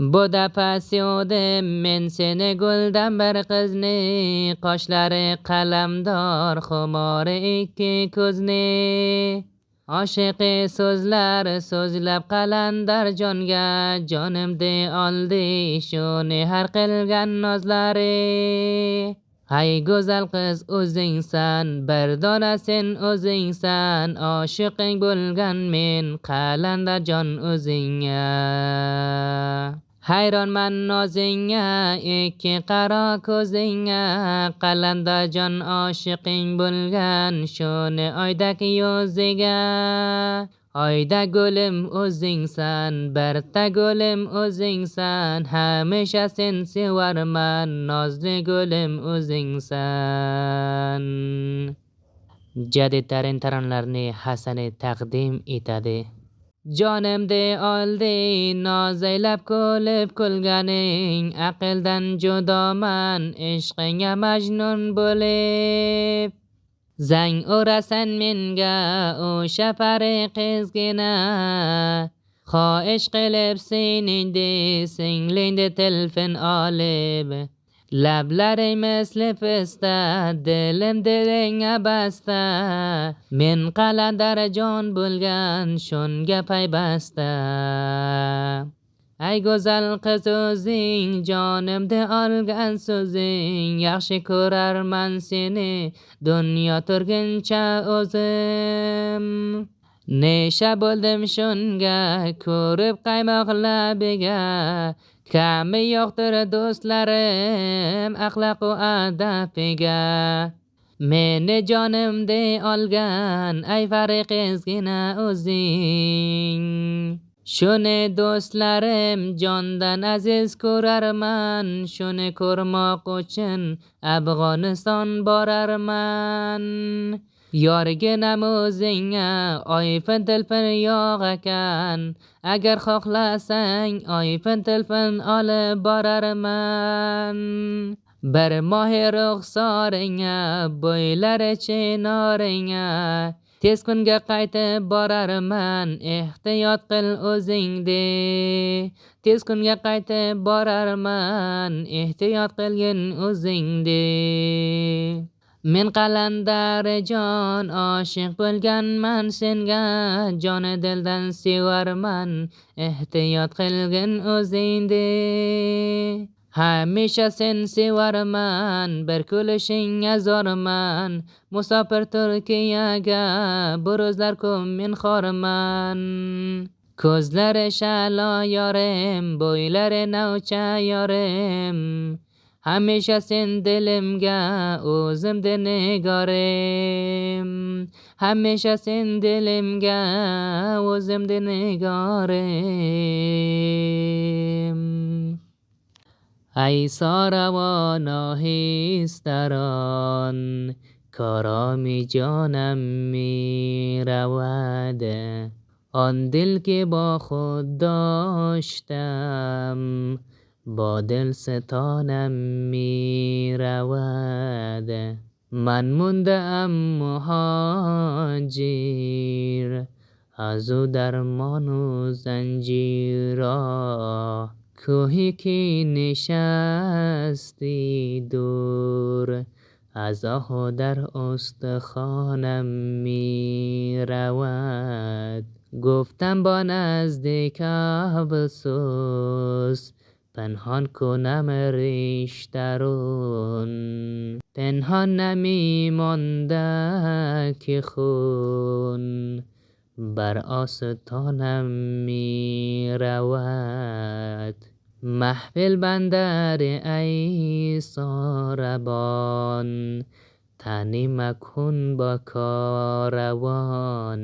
Boda pasyodim men seni guldan bir qizni, qoshlari qalamdor xumori ikki ko'zni. Oshiqi so'zlar so'zlab qalandar jonga, jonimni oldi shuni har qilgan nozlari. Hay go'zal qiz o'zingsan, bir dona sen o'zingsan, oshiqing bo'lgan men qalandar jon o'zingga. Hayronman nozingga, ikki qaro ko'zingga, qalandar jon oshiqing bo'lgan shuni oydak yuziga. Oyda gulim o'zingsan, birta gulim o'zingsan, hamisha sen sevarman, nozli gulim o'zingsan. Jadid tarin taronlarni Hasani taqdim etadi. Jonimni oldi nozaylab kulib kulganing, aqldan judoman ishqingga majnun bo'lib. Zang urasan menga o'sha pari qizgina, xohish qilib seningdi singlingni telefon olib. Lablaring misli pista, dilim dilingga basta, men qalandar jon bo'lgan shunga paybasta. Ay go'zal qiz o'zing, jonimni olgan so'zing, yaxshi ko'rarman seni dunyo turguncha o'zim. Nesha bo'ldim shunga ko'rib qaymoq labiga, kami yo'qdir do'stlarim axloqu adabiga. Meni jonimni olgan ay pari qizgina o'zing, shuni do'stlarim jondan aziz ko'rarman, shuni ko'rmoq uchun Afg'oniston borarman. Yorginam o'zingga oypin tilpin yo'q ekan, agar xohlasang oypin tilpin olib borarman. Bir mohi ruxsoringga bo'ylari chinoringga, tez kunga qaytib borarman, ehtiyot qil o'zingni. Tez kunga qaytib borarman, ehtiyot qilgin o'zingni. Men qalandar jon oshiq bo'lganman senga, joni dildan sevarman, ehtiyot qilgin o'zingni. Hamisha sen sevarman, bir kulishingga zorman, musofir Turkiyaga bu rozlar ko'p men xorman. Ko'zlari shalo yorim, bo'ylari novcha yorim, hamisha sen dilimga o'zimda nigorim. Hamisha sen dilimga o'zimda nigorim. Ay soravon ohistaron, karomi jonam mi rawad, آن دل که با خود داشتم با دل ستانم می رود. من مونده ام مهاجر از او درمان و زنجیرا، کوهی که نشستی دور از آه در استخوانم می رود. گفتم با نزدیک افسوس پنهان کنم ریش درون، پنهان نمی مانده که خون بر آستانم می رود. محفل بندر ای ساربان، تنی مکن با کاروان.